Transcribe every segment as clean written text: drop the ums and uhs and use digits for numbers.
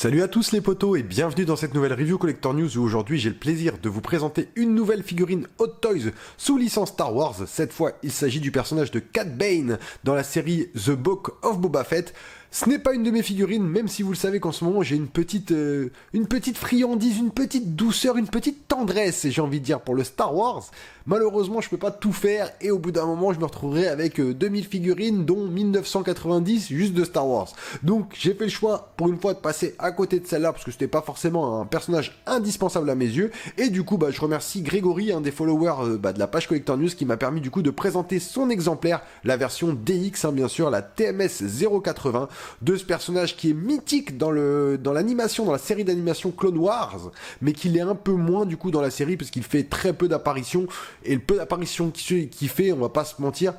Salut à tous les potos et bienvenue dans cette nouvelle review Collector News où aujourd'hui j'ai le plaisir de vous présenter une nouvelle figurine Hot Toys sous licence Star Wars. Cette fois il s'agit du personnage de Cad Bane dans la série The Book of Boba Fett. Ce n'est pas une de mes figurines, même si vous le savez qu'en ce moment j'ai une petite friandise, une petite douceur, une petite tendresse, j'ai envie de dire, pour le Star Wars. Malheureusement, je peux pas tout faire et au bout d'un moment, je me retrouverai avec 2000 figurines, dont 1990 juste de Star Wars. Donc, j'ai fait le choix pour une fois de passer à côté de celle-là parce que c'était pas forcément un personnage indispensable à mes yeux. Et du coup, je remercie Grégory, un des followers de la page Collector News, qui m'a permis du coup de présenter son exemplaire, la version DX, bien sûr, la TMS 080. De ce personnage qui est mythique dans l'animation, dans la série d'animation Clone Wars, mais qu'il est un peu moins du coup dans la série parce qu'il fait très peu d'apparitions, et le peu d'apparitions qu'il fait, on va pas se mentir,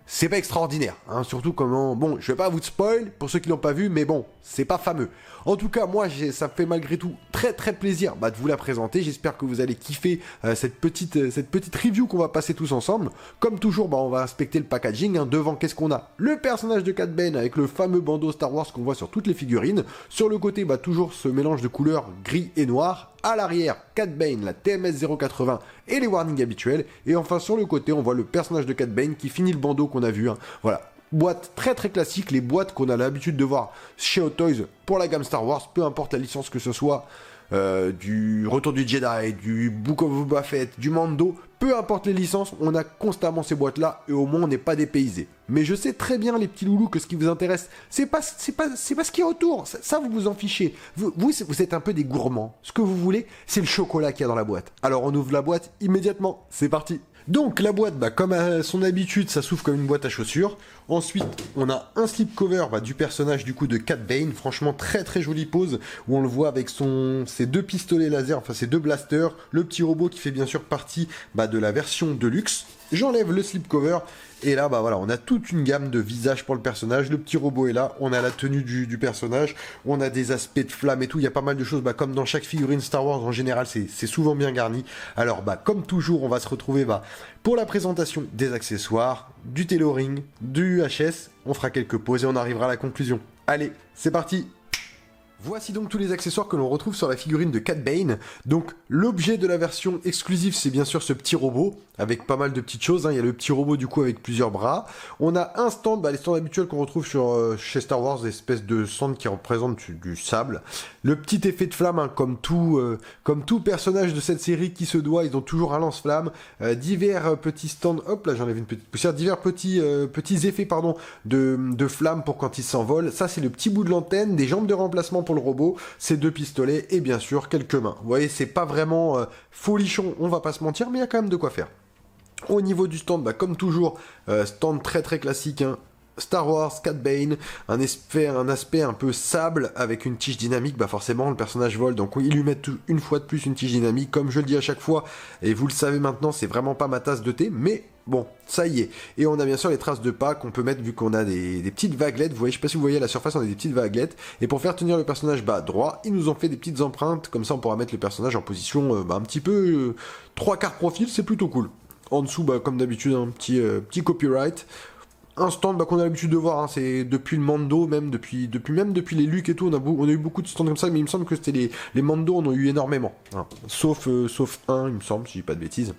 c'est pas extraordinaire, hein, surtout comment... Bon, je vais pas vous spoil pour ceux qui l'ont pas vu, mais bon, c'est pas fameux. En tout cas, moi, ça me fait malgré tout très très plaisir de vous la présenter. J'espère que vous allez kiffer cette petite review qu'on va passer tous ensemble. Comme toujours, on va inspecter le packaging. Hein. Devant, qu'est-ce qu'on a? Le personnage de Cad Bane avec le fameux bandeau Star Wars qu'on voit sur toutes les figurines. Sur le côté, toujours ce mélange de couleurs gris et noir. À l'arrière, Cad Bane, la TMS 080 et les warnings habituels. Et enfin, sur le côté, on voit le personnage de Cad Bane qui finit le bandeau qu'on a vu. Hein. Voilà. Boîte très très classique, les boîtes qu'on a l'habitude de voir chez Hot Toys pour la gamme Star Wars, peu importe la licence que ce soit, du Retour du Jedi, du Book of Boba Fett, du Mando, peu importe les licences, on a constamment ces boîtes-là et au moins on n'est pas dépaysé. Mais je sais très bien les petits loulous que ce qui vous intéresse, c'est pas ce qui est autour, ça vous vous en fichez. Vous êtes un peu des gourmands. Ce que vous voulez, c'est le chocolat qu'il y a dans la boîte. Alors on ouvre la boîte immédiatement, c'est parti. Donc la boîte, comme à son habitude, ça s'ouvre comme une boîte à chaussures. Ensuite, on a un slipcover du personnage du coup de Cad Bane. Franchement, très très jolie pose où on le voit avec ses deux pistolets laser, enfin ses deux blasters, le petit robot qui fait bien sûr partie de la version Deluxe. J'enlève le slipcover et là voilà, on a toute une gamme de visages pour le personnage. Le petit robot est là, on a la tenue du personnage, on a des aspects de flammes et tout. Il y a pas mal de choses, comme dans chaque figurine Star Wars en général, c'est souvent bien garni. Alors comme toujours, on va se retrouver pour la présentation des accessoires, du tailoring, du HS. On fera quelques pauses et on arrivera à la conclusion. Allez, c'est parti. Voici donc tous les accessoires que l'on retrouve sur la figurine de Cad Bane. Donc l'objet de la version exclusive, c'est bien sûr ce petit robot avec pas mal de petites choses. Hein. Il y a le petit robot du coup avec plusieurs bras. On a un stand, les stands habituels qu'on retrouve chez Star Wars, des espèces de stands qui représentent du sable. Le petit effet de flamme, comme tout personnage de cette série qui se doit, ils ont toujours un lance-flamme. Divers petits stands, hop là j'enlève une petite poussière, divers petits effets de flamme pour quand ils s'envolent. Ça c'est le petit bout de l'antenne, des jambes de remplacement pour le robot, ces deux pistolets et bien sûr quelques mains. Vous voyez, c'est pas vraiment folichon, on va pas se mentir, mais il y a quand même de quoi faire. Au niveau du stand, comme toujours, stand très très classique, hein. Star Wars, Cad Bane, un aspect un peu sable avec une tige dynamique, forcément le personnage vole, donc ils lui mettent une fois de plus une tige dynamique, comme je le dis à chaque fois, et vous le savez maintenant, c'est vraiment pas ma tasse de thé, mais bon, ça y est. Et on a bien sûr les traces de pas qu'on peut mettre vu qu'on a des petites vaguelettes, vous voyez, je sais pas si vous voyez à la surface, on a des petites vaguelettes, et pour faire tenir le personnage droit, ils nous ont fait des petites empreintes, comme ça on pourra mettre le personnage en position un petit peu 3/4 profil, c'est plutôt cool. En dessous, comme d'habitude, un petit copyright. Un stand qu'on a l'habitude de voir, hein, c'est depuis le Mando, même depuis les Luke et tout, on a eu beaucoup de stands comme ça, mais il me semble que c'était les Mando, on en a eu énormément. Hein. Sauf un, il me semble, si je dis pas de bêtises.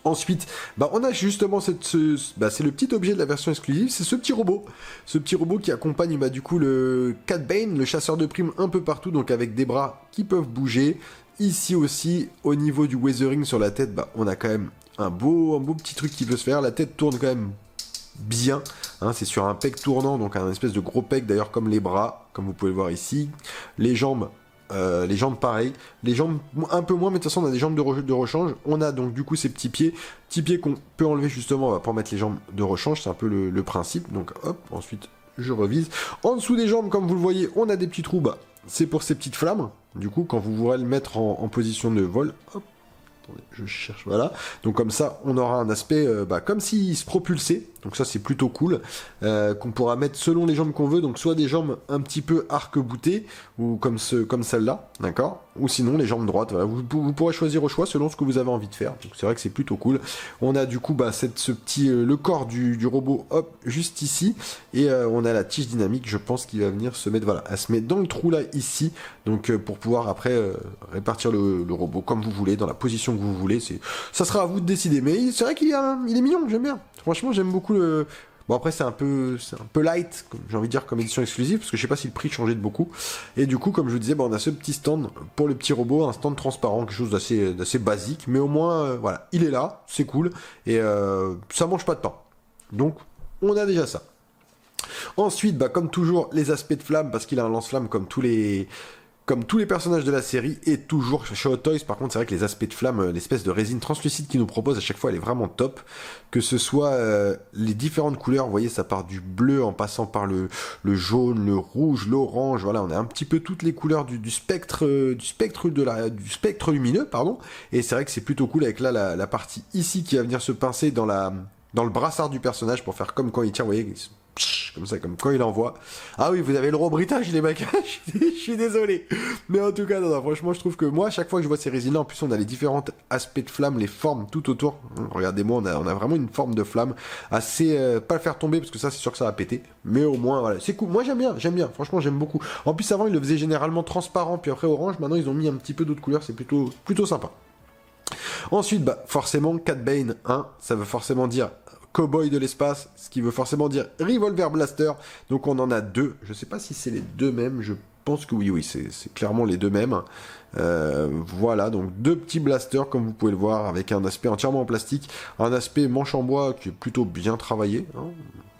Ensuite, on a justement c'est le petit objet de la version exclusive, c'est ce petit robot. Ce petit robot qui accompagne du coup le Cad Bane, le chasseur de primes un peu partout, donc avec des bras qui peuvent bouger. Ici aussi, au niveau du weathering sur la tête, on a quand même un beau petit truc qui peut se faire. La tête tourne quand même bien, hein, c'est sur un pec tournant, donc un espèce de gros pec d'ailleurs comme les bras, comme vous pouvez le voir ici. Les jambes pareil, les jambes un peu moins, mais de toute façon on a des jambes de rechange. On a donc du coup ces petits pieds qu'on peut enlever justement pour mettre les jambes de rechange, c'est un peu le principe. Donc hop, ensuite je revise. En dessous des jambes, comme vous le voyez, on a des petits trous, c'est pour ces petites flammes. Du coup quand vous voudrez le mettre en position de vol, hop, Attendez, je cherche, voilà. Donc comme ça, on aura un aspect comme s'il se propulsait. Donc ça, c'est plutôt cool. Qu'on pourra mettre selon les jambes qu'on veut. Donc soit des jambes un petit peu arc-boutées, ou comme celle-là, d'accord. Ou sinon les jambes droites. Voilà. Vous pourrez choisir au choix selon ce que vous avez envie de faire. Donc c'est vrai que c'est plutôt cool. On a du coup le corps du robot, hop, juste ici. Et on a la tige dynamique, je pense qu'il va venir se mettre, voilà, elle se met dans le trou là, ici. Donc pour pouvoir après répartir le robot comme vous voulez, dans la position que vous voulez. Ça sera à vous de décider. Mais c'est vrai qu'il est mignon, j'aime bien. Franchement, j'aime beaucoup le... Bon, après, c'est un peu light, j'ai envie de dire, comme édition exclusive, parce que je sais pas si le prix changeait de beaucoup. Et du coup, comme je vous disais, on a ce petit stand pour le petit robot, un stand transparent, quelque chose d'assez basique, mais au moins, voilà, il est là, c'est cool, et ça mange pas de temps. Donc, on a déjà ça. Ensuite, comme toujours, les aspects de flamme, parce qu'il a un lance-flamme comme tous les personnages de la série, et toujours chez Hot Toys. Par contre, c'est vrai que les aspects de flamme, l'espèce de résine translucide qu'ils nous proposent à chaque fois, elle est vraiment top. Que ce soit les différentes couleurs, vous voyez, ça part du bleu en passant par le jaune, le rouge, l'orange. Voilà, on a un petit peu toutes les couleurs du spectre lumineux, pardon. Et c'est vrai que c'est plutôt cool avec là la partie ici qui va venir se pincer dans le brassard du personnage pour faire comme quand il tire, vous voyez. Comme ça, comme quand il envoie. Ah oui, vous avez le robritage, les mecs. Je suis désolé. Mais en tout cas, non, franchement, je trouve que moi, à chaque fois que je vois ces résines-là, en plus, on a les différents aspects de flamme, les formes tout autour. Regardez-moi, on a vraiment une forme de flamme assez... pas le faire tomber, parce que ça, c'est sûr que ça va péter. Mais au moins, voilà, c'est cool. Moi, j'aime bien. Franchement, j'aime beaucoup. En plus, avant, ils le faisaient généralement transparent, puis après orange. Maintenant, ils ont mis un petit peu d'autres couleurs. C'est plutôt sympa. Ensuite, forcément, Cat Bane 1, ça veut forcément dire Cowboy de l'espace, ce qui veut forcément dire Revolver Blaster. Donc on en a deux. Je sais pas si c'est les deux mêmes. Je pense que oui, c'est clairement les deux mêmes. Voilà, donc deux petits blasters comme vous pouvez le voir, avec un aspect entièrement en plastique, un aspect manche en bois qui est plutôt bien travaillé.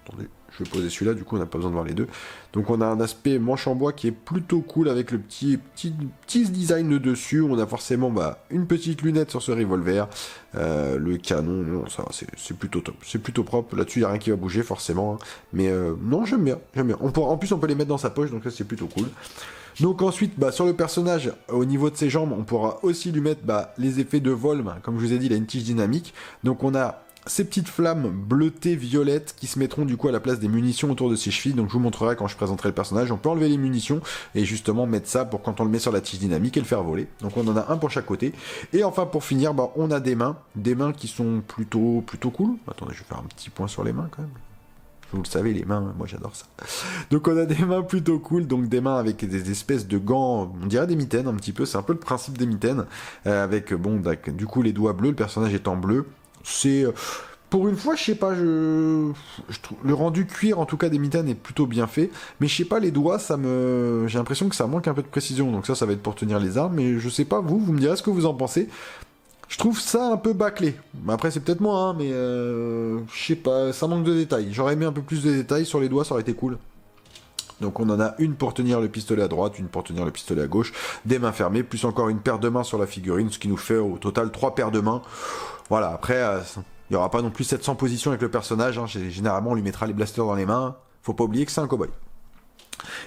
Attendez, je vais poser celui-là, du coup on n'a pas besoin de voir les deux. Donc on a un aspect manche en bois qui est plutôt cool avec le petit design dessus. On a forcément une petite lunette sur ce revolver. Le canon, non, ça c'est plutôt top. C'est plutôt propre. Là-dessus, il n'y a rien qui va bouger forcément. Mais non, j'aime bien. En plus, on peut les mettre dans sa poche, donc ça c'est plutôt cool. Donc ensuite, sur le personnage, au niveau de ses jambes, on pourra aussi lui mettre les effets de vol. Comme je vous ai dit, il a une tige dynamique. Donc on a ces petites flammes bleutées violettes qui se mettront du coup à la place des munitions autour de ses chevilles. Donc je vous montrerai quand je présenterai le personnage. On peut enlever les munitions et justement mettre ça pour quand on le met sur la tige dynamique et le faire voler. Donc on en a un pour chaque côté. Et enfin pour finir, on a des mains qui sont plutôt cool. Attendez, je vais faire un petit point sur les mains quand même. Vous le savez, les mains, moi j'adore ça. Donc on a des mains plutôt cool, donc des mains avec des espèces de gants, on dirait des mitaines un petit peu, c'est un peu le principe des mitaines, avec du coup les doigts bleus, le personnage étant bleu. C'est... Pour une fois, je sais pas, je trouve le rendu cuir en tout cas des mitaines est plutôt bien fait, mais je sais pas, les doigts, j'ai l'impression que ça manque un peu de précision, donc ça va être pour tenir les armes, mais je sais pas, vous me direz ce que vous en pensez. Je trouve ça un peu bâclé. Après, c'est peut-être moi, mais je sais pas, ça manque de détails. J'aurais aimé un peu plus de détails sur les doigts, ça aurait été cool. Donc on en a une pour tenir le pistolet à droite, une pour tenir le pistolet à gauche, des mains fermées, plus encore une paire de mains sur la figurine, ce qui nous fait au total 3 paires de mains. Voilà, après, il n'y aura pas non plus 700 positions avec le personnage, généralement on lui mettra les blasters dans les mains, faut pas oublier que c'est un cowboy.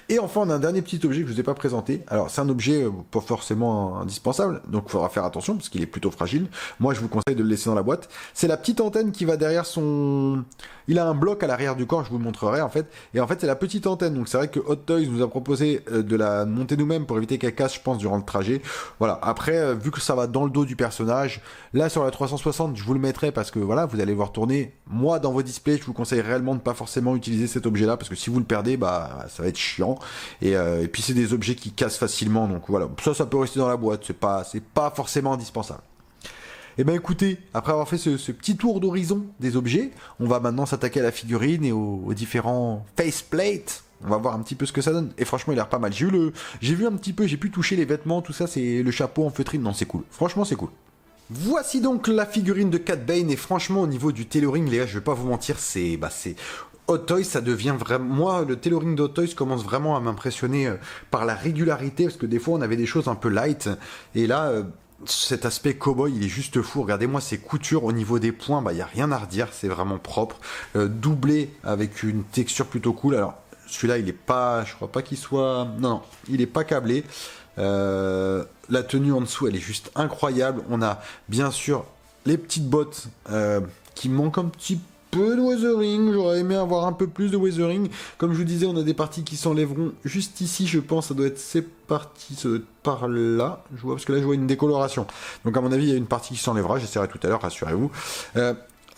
Et enfin, on a un dernier petit objet que je ne vous ai pas présenté. Alors, c'est un objet pas forcément indispensable, donc il faudra faire attention parce qu'il est plutôt fragile. Moi, je vous conseille de le laisser dans la boîte. C'est la petite antenne qui va derrière son... Il a un bloc à l'arrière du corps, je vous le montrerai en fait. Et en fait, c'est la petite antenne. Donc, c'est vrai que Hot Toys nous a proposé de la monter nous-mêmes pour éviter qu'elle casse, je pense, durant le trajet. Voilà. Après, vu que ça va dans le dos du personnage, là, sur la 360, je vous le mettrai parce que voilà, vous allez voir tourner. Moi, dans vos displays, je vous conseille réellement de ne pas forcément utiliser cet objet-là parce que si vous le perdez, ça va être chiant. Et puis, c'est des objets qui cassent facilement. Donc, voilà. Ça peut rester dans la boîte. C'est pas forcément indispensable. Et ben écoutez, après avoir fait ce petit tour d'horizon des objets, on va maintenant s'attaquer à la figurine et aux différents faceplates. On va voir un petit peu ce que ça donne. Et franchement, il a l'air pas mal. J'ai vu un petit peu, j'ai pu toucher les vêtements, tout ça, c'est le chapeau en feutrine. Non, c'est cool. Franchement, c'est cool. Voici donc la figurine de Cat Bane. Et franchement, au niveau du tailoring, les gars, je vais pas vous mentir, c'est Hot Toys, ça devient vraiment... Moi, le tailoring de Hot Toys commence vraiment à m'impressionner par la régularité, parce que des fois, on avait des choses un peu light. Et là... cet aspect cowboy, il est juste fou. Regardez-moi ces coutures au niveau des points, il n'y a rien à redire, c'est vraiment propre. Doublé avec une texture plutôt cool. Alors, celui-là, il est pas, je crois pas qu'il soit, non, il est pas câblé. La tenue en dessous, elle est juste incroyable. On a bien sûr les petites bottes qui manquent un petit peu de weathering. J'aurais aimé avoir un peu plus de weathering. Comme je vous disais, on a des parties qui s'enlèveront juste ici, je pense. Ça doit être ces parties, ça doit être par là. Je vois, parce que là, je vois une décoloration. Donc, à mon avis, il y a une partie qui s'enlèvera. J'essaierai tout à l'heure, rassurez-vous.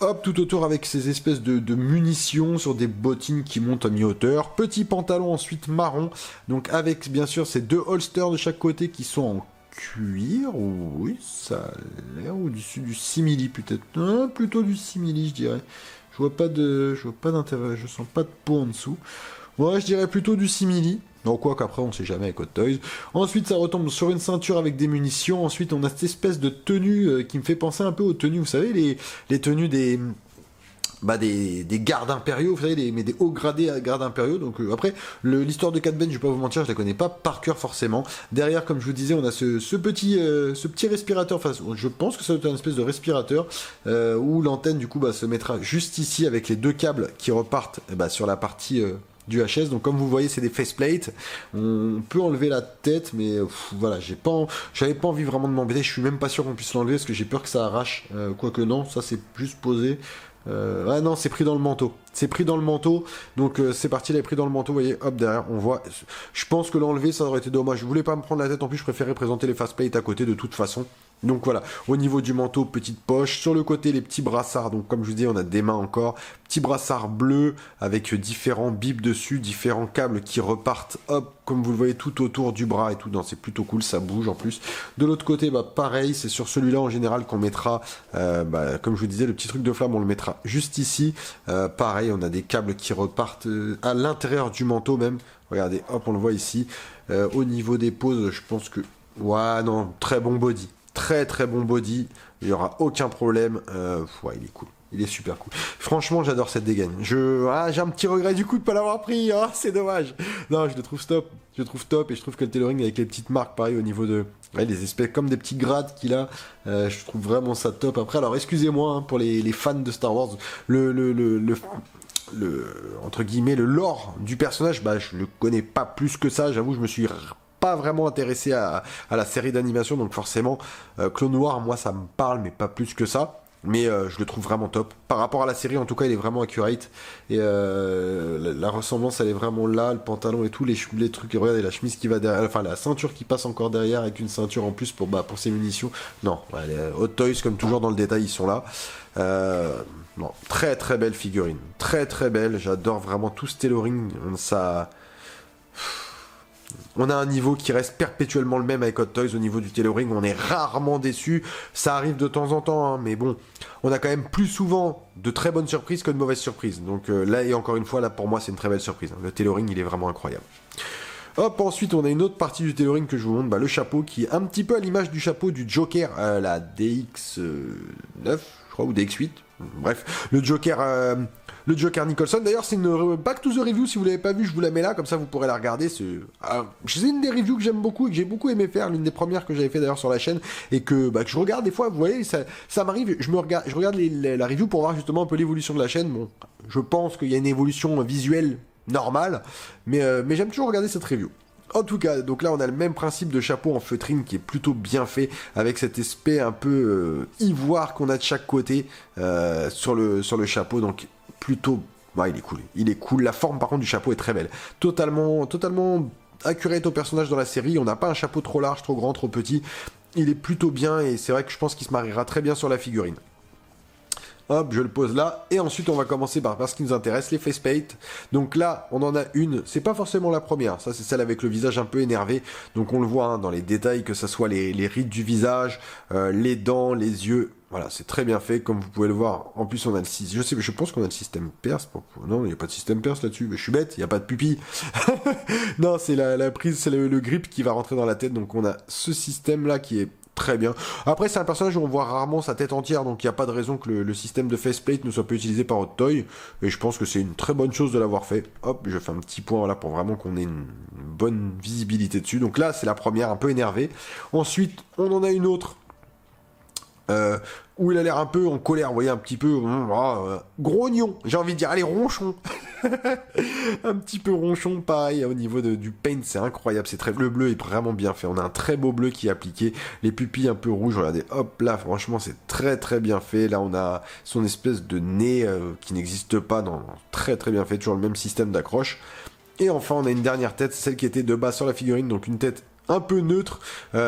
Hop, tout autour avec ces espèces de munitions sur des bottines qui montent à mi-hauteur. Petit pantalon ensuite marron. Donc avec bien sûr ces deux holsters de chaque côté qui sont en cuir. Oui, ça a l'air. Ou du simili peut-être. Plutôt du simili je dirais. Je vois pas d'intérêt. Je sens pas de peau en dessous. Ouais, je dirais plutôt du simili. Donc quoi qu'après on sait jamais avec Hot Toys. Ensuite ça retombe sur une ceinture avec des munitions. Ensuite on a cette espèce de tenue qui me fait penser un peu aux tenues, vous savez, les tenues des gardes impériaux, vous savez, mais des hauts gradés à gardes impériaux. Donc après, l'histoire de Cat Bane, je vais pas vous mentir, je la connais pas par cœur forcément. Derrière, comme je vous disais, on a ce petit respirateur. Enfin, je pense que ça doit être une espèce de respirateur où l'antenne du coup se mettra juste ici avec les deux câbles qui repartent sur la partie du HS. Donc comme vous voyez, c'est des faceplates. On peut enlever la tête, mais voilà, j'avais pas envie vraiment de m'embêter. Je suis même pas sûr qu'on puisse l'enlever parce que j'ai peur que ça arrache. Quoique non, ça c'est juste posé. Ah non, c'est pris dans le manteau. C'est pris dans le manteau. Donc c'est parti, il est pris dans le manteau. Vous voyez, hop, derrière, on voit. Je pense que l'enlever, ça aurait été dommage. Je voulais pas me prendre la tête. En plus, je préférais présenter les faceplates à côté de toute façon. Donc voilà, au niveau du manteau, petite poche. Sur le côté, les petits brassards. Donc comme je vous dis, on a des mains encore. Petit brassard bleu avec différents bips dessus, différents câbles qui repartent, hop, comme vous le voyez, tout autour du bras et tout. Non, c'est plutôt cool, ça bouge en plus. De l'autre côté, pareil, c'est sur celui-là en général qu'on mettra, comme je vous disais, le petit truc de flamme, on le mettra juste ici. Pareil, on a des câbles qui repartent à l'intérieur du manteau même. Regardez, hop, on le voit ici. Au niveau des poses, je pense que... Ouais, non, très bon body. Très très bon body, il n'y aura aucun problème. Ouais, il est cool, il est super cool. Franchement, j'adore cette dégaine. J'ai un petit regret du coup de ne pas l'avoir pris. Oh, c'est dommage. Non, je le trouve top. Je le trouve top et je trouve que le tailoring avec les petites marques, pareil au niveau de les espèces comme des petits grades qu'il a, je trouve vraiment ça top. Après, alors excusez-moi pour les fans de Star Wars, le entre guillemets le lore du personnage, je le connais pas plus que ça. J'avoue, je me suis pas vraiment intéressé à la série d'animation, donc forcément Clone Wars, moi ça me parle mais pas plus que ça, mais je le trouve vraiment top par rapport à la série. En tout cas, il est vraiment accurate et la ressemblance elle est vraiment là, le pantalon et tout, les trucs, et regardez la chemise qui va derrière, enfin la ceinture qui passe encore derrière avec une ceinture en plus pour ses munitions. Non, les Hot Toys comme toujours dans le détail, ils sont là. Non, très très belle figurine, très très belle, j'adore vraiment tout ce tailoring, on a un niveau qui reste perpétuellement le même avec Hot Toys au niveau du tailoring. On est rarement déçu. Ça arrive de temps en temps, mais bon, on a quand même plus souvent de très bonnes surprises que de mauvaises surprises. Donc là, et encore une fois, là pour moi, c'est une très belle surprise. Le tailoring, il est vraiment incroyable. Hop, ensuite, on a une autre partie du tailoring que je vous montre. Le chapeau qui est un petit peu à l'image du chapeau du Joker, la DX9, je crois, ou DX8. Bref, le Joker Nicholson. D'ailleurs, c'est une Back to the Review. Si vous l'avez pas vu, je vous la mets là, comme ça vous pourrez la regarder. C'est une des reviews que j'aime beaucoup et que j'ai beaucoup aimé faire, l'une des premières que j'avais fait d'ailleurs sur la chaîne et que je regarde des fois. Vous voyez, ça m'arrive. Je regarde la review pour voir justement un peu l'évolution de la chaîne. Bon, je pense qu'il y a une évolution visuelle normale, mais j'aime toujours regarder cette review. En tout cas, donc là on a le même principe de chapeau en feutrine qui est plutôt bien fait, avec cet aspect un peu ivoire qu'on a de chaque côté sur le chapeau, donc plutôt... il est cool. La forme par contre du chapeau est très belle. Totalement accurate au personnage dans la série. On n'a pas un chapeau trop large, trop grand, trop petit. Il est plutôt bien et c'est vrai que je pense qu'il se mariera très bien sur la figurine. Hop, je le pose là. Et ensuite, on va commencer par ce qui nous intéresse, les facepaints. Donc là, on en a une. C'est pas forcément la première. Ça, c'est celle avec le visage un peu énervé. Donc on le voit dans les détails, que ce soit les rides du visage, les dents, les yeux. Voilà, c'est très bien fait, comme vous pouvez le voir. En plus, on a je pense qu'on a le système perce. Non, il n'y a pas de système perce là-dessus. Mais je suis bête, il n'y a pas de pupille. Non, c'est la prise, c'est le grip qui va rentrer dans la tête. Donc on a ce système-là qui est très bien. Après, c'est un personnage où on voit rarement sa tête entière, donc il n'y a pas de raison que le système de faceplate ne soit pas utilisé par Hot Toy, et je pense que c'est une très bonne chose de l'avoir fait. Hop, je fais un petit point là pour vraiment qu'on ait une bonne visibilité dessus. Donc là, c'est la première, un peu énervée. Ensuite, on en a une autre où il a l'air un peu en colère, vous voyez, un petit peu grognon, j'ai envie de dire, allez, ronchon. Un petit peu ronchon, pareil, au niveau du paint, c'est incroyable, le bleu est vraiment bien fait, on a un très beau bleu qui est appliqué, les pupilles un peu rouges, regardez, hop là, franchement, c'est très très bien fait, là on a son espèce de nez qui n'existe pas, non, très très bien fait, toujours le même système d'accroche. Et enfin, on a une dernière tête, celle qui était de bas sur la figurine, donc une tête un peu neutre, où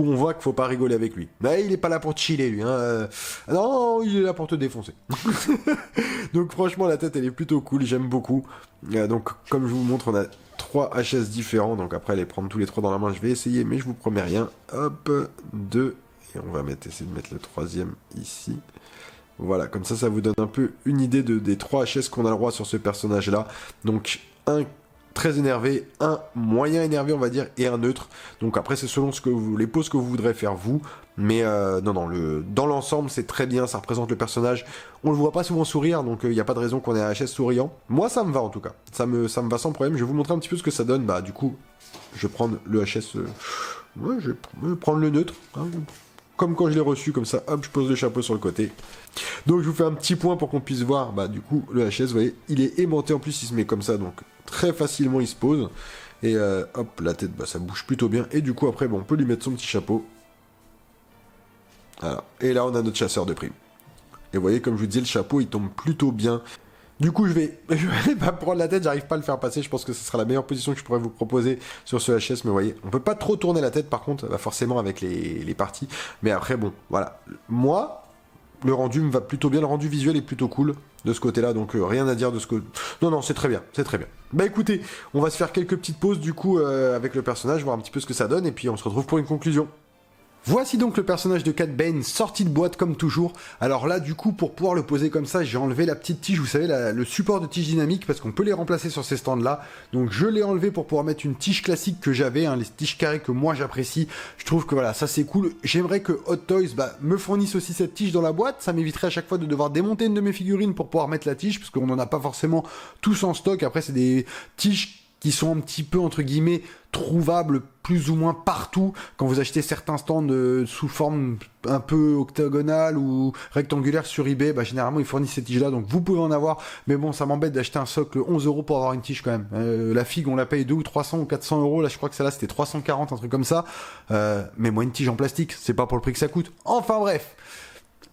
on voit qu'il faut pas rigoler avec lui. Mais il est pas là pour te chiller, lui. Non, il est là pour te défoncer. Donc franchement, la tête, elle est plutôt cool, j'aime beaucoup. Donc, comme je vous montre, on a 3 HS différents, donc après, les prendre tous les 3 dans la main, je vais essayer, mais je vous promets rien. Hop, 2, et on va essayer de mettre le 3e ici. Voilà, comme ça vous donne un peu une idée des 3 HS qu'on a le droit sur ce personnage-là. Donc, un très énervé, un moyen énervé, on va dire, et un neutre. Donc après, c'est selon les poses que vous voudrez faire vous. Mais non, dans l'ensemble, c'est très bien, ça représente le personnage. On le voit pas souvent sourire, donc il n'y a pas de raison qu'on ait un HS souriant. Moi, ça me va en tout cas. Ça me va sans problème. Je vais vous montrer un petit peu ce que ça donne. Bah, du coup, je vais prendre le HS... ouais, je vais prendre le neutre. Hein, comme quand je l'ai reçu, comme ça, hop, je pose le chapeau sur le côté. Donc je vous fais un petit point pour qu'on puisse voir, bah du coup, le HS, vous voyez, il est aimanté, en plus il se met comme ça, donc très facilement il se pose. Et hop, la tête, bah ça bouge plutôt bien. Et du coup, après, bon, on peut lui mettre son petit chapeau. Voilà. Et là, on a notre chasseur de primes. Et vous voyez, comme je vous disais, le chapeau, il tombe plutôt bien. Du coup, je vais pas prendre la tête, j'arrive pas à le faire passer, je pense que ce sera la meilleure position que je pourrais vous proposer sur ce HS, mais vous voyez, on peut pas trop tourner la tête par contre, bah forcément avec les parties, mais après, bon, voilà. Moi, le rendu me va plutôt bien, le rendu visuel est plutôt cool de ce côté-là, donc rien à dire de ce côté. Non, c'est très bien, c'est très bien. Bah écoutez, on va se faire quelques petites pauses du coup avec le personnage, voir un petit peu ce que ça donne, et puis on se retrouve pour une conclusion. Voici donc le personnage de Cad Bane sorti de boîte comme toujours. Alors là du coup pour pouvoir le poser comme ça j'ai enlevé la petite tige, vous savez le support de tige dynamique parce qu'on peut les remplacer sur ces stands là. Donc je l'ai enlevé pour pouvoir mettre une tige classique que j'avais, les tiges carrées que moi j'apprécie. Je trouve que voilà ça c'est cool. J'aimerais que Hot Toys me fournisse aussi cette tige dans la boîte. Ça m'éviterait à chaque fois de devoir démonter une de mes figurines pour pouvoir mettre la tige parce qu'on n'en a pas forcément tous en stock. Après c'est des tiges qui sont un petit peu, entre guillemets, trouvables plus ou moins partout. Quand vous achetez certains stands sous forme un peu octogonale ou rectangulaire sur eBay, bah, généralement, ils fournissent ces tiges-là, donc vous pouvez en avoir. Mais bon, ça m'embête d'acheter un socle 11 € pour avoir une tige quand même. La figue, on la paye 2 ou 300 ou 400 €. Là, je crois que celle-là, c'était 340, un truc comme ça. Mais moi, une tige en plastique, c'est pas pour le prix que ça coûte. Enfin bref.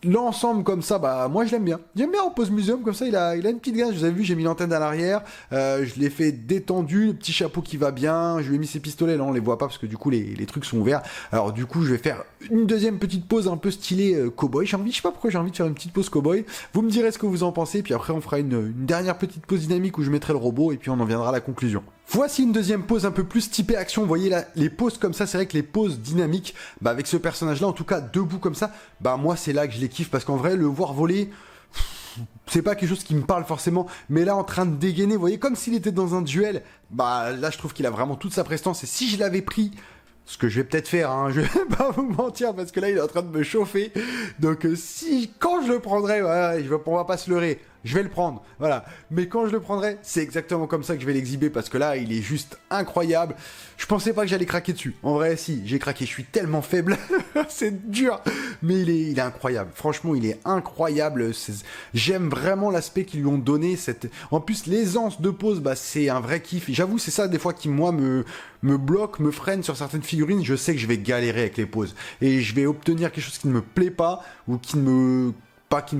L'ensemble comme ça, bah moi je l'aime bien. J'aime bien en pose muséum comme ça, il a une petite gaze. Vous avez vu, j'ai mis l'antenne à l'arrière, je l'ai fait détendu, le petit chapeau qui va bien, je lui ai mis ses pistolets, là on les voit pas parce que du coup les trucs sont ouverts. Alors du coup je vais faire une deuxième petite pose un peu stylée cowboy. Je sais pas pourquoi j'ai envie de faire une petite pose cowboy. Vous me direz ce que vous en pensez, puis après on fera une dernière petite pose dynamique où je mettrai le robot et puis on en viendra à la conclusion. Voici une deuxième pose un peu plus typée action. Vous voyez là, les poses comme ça, c'est vrai que les poses dynamiques, bah avec ce personnage-là, en tout cas debout comme ça, bah moi c'est là que je les kiffe parce qu'en vrai, le voir voler, c'est pas quelque chose qui me parle forcément, mais là en train de dégainer, vous voyez, comme s'il était dans un duel, bah là je trouve qu'il a vraiment toute sa prestance. Et si je l'avais pris, ce que je vais peut-être faire, je vais pas vous mentir parce que là il est en train de me chauffer. Donc quand je le prendrai, voilà, on va pas se leurrer, je vais le prendre, voilà. Mais quand je le prendrai, c'est exactement comme ça que je vais l'exhiber parce que là il est juste incroyable. Je pensais pas que j'allais craquer dessus. En vrai, si, j'ai craqué, je suis tellement faible, c'est dur. Mais il est incroyable. Franchement, il est incroyable. J'aime vraiment l'aspect qu'ils lui ont donné. En plus, l'aisance de pose, bah c'est un vrai kiff. J'avoue, c'est ça des fois qui moi me bloque, me freine sur certaines figurines. Je sais que je vais galérer avec les poses et je vais obtenir quelque chose qui ne me plaît pas ou qui me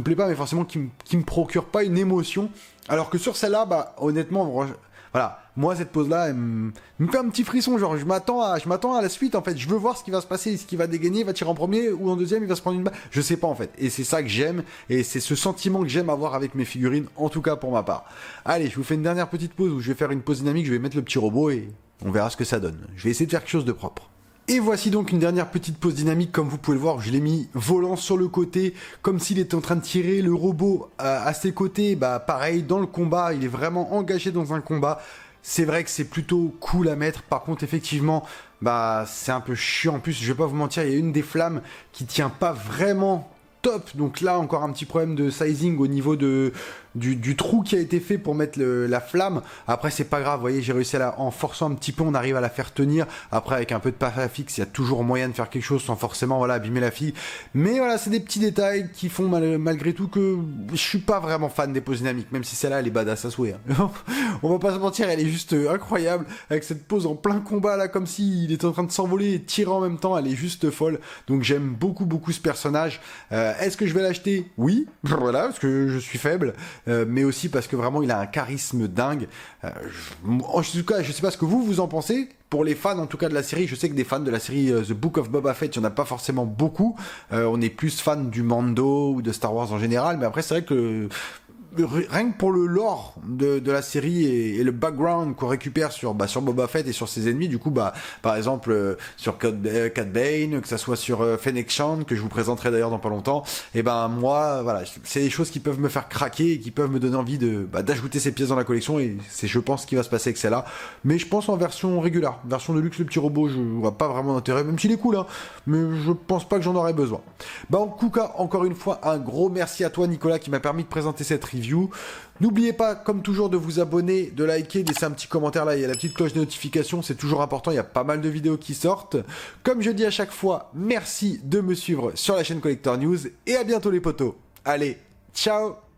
plaît pas, mais forcément qui me procure pas une émotion. Alors que sur celle-là, bah honnêtement, voilà, moi cette pose-là, elle me fait un petit frisson, genre je m'attends à la suite en fait. Je veux voir ce qui va se passer, ce qui va dégainer, il va tirer en premier ou en deuxième, il va se prendre une balle. Je sais pas en fait. Et c'est ça que j'aime et c'est ce sentiment que j'aime avoir avec mes figurines, en tout cas pour ma part. Allez, je vous fais une dernière petite pause où je vais faire une pause dynamique, je vais mettre le petit robot et on verra ce que ça donne. Je vais essayer de faire quelque chose de propre. Et voici donc une dernière petite pause dynamique, comme vous pouvez le voir, je l'ai mis volant sur le côté, comme s'il était en train de tirer, le robot à ses côtés, bah pareil, dans le combat, il est vraiment engagé dans un combat. C'est vrai que c'est plutôt cool à mettre, par contre effectivement, bah c'est un peu chiant, en plus je vais pas vous mentir, il y a une des flammes qui tient pas vraiment top, donc là encore un petit problème de sizing au niveau de du trou qui a été fait pour mettre la flamme. Après, c'est pas grave, vous voyez, j'ai réussi en forçant un petit peu, on arrive à la faire tenir. Après, avec un peu de pare-fixe, il y a toujours moyen de faire quelque chose sans forcément, voilà, abîmer la fille. Mais voilà, c'est des petits détails qui font malgré tout que je suis pas vraiment fan des poses dynamiques, même si celle-là, elle est badass à souhait. Hein. On va pas se mentir, elle est juste incroyable, avec cette pose en plein combat, là, comme s'il était en train de s'envoler et de tirer en même temps, elle est juste folle. Donc j'aime beaucoup ce personnage. Est-ce que je vais l'acheter? Oui, voilà, parce que je suis faible, mais aussi parce que vraiment il a un charisme dingue. En tout cas, je sais pas ce que vous en pensez. Pour les fans en tout cas de la série, je sais que des fans de la série The Book of Boba Fett, il n'y en a pas forcément beaucoup. On est plus fan du Mando ou de Star Wars en général, mais après c'est vrai que rien que pour le lore de la série et le background qu'on récupère sur Boba Fett et sur ses ennemis, du coup, par exemple, sur Cad Bane, que ça soit sur Fennec Shand, que je vous présenterai d'ailleurs dans pas longtemps, et moi, voilà, c'est des choses qui peuvent me faire craquer et qui peuvent me donner envie d'ajouter ces pièces dans la collection, et c'est, je pense, ce qui va se passer avec celle-là. Mais je pense en version régulière, version de luxe, le petit robot, je vois pas vraiment d'intérêt, même s'il est cool, hein, mais je pense pas que j'en aurais besoin. En tout cas, encore une fois, un gros merci à toi, Nicolas, qui m'a permis de présenter cette review. N'oubliez pas, comme toujours, de vous abonner, de liker, de laisser un petit commentaire là, il y a la petite cloche de notification, c'est toujours important, il y a pas mal de vidéos qui sortent. Comme je dis à chaque fois, merci de me suivre sur la chaîne Collector News, et à bientôt les potos. Allez, ciao!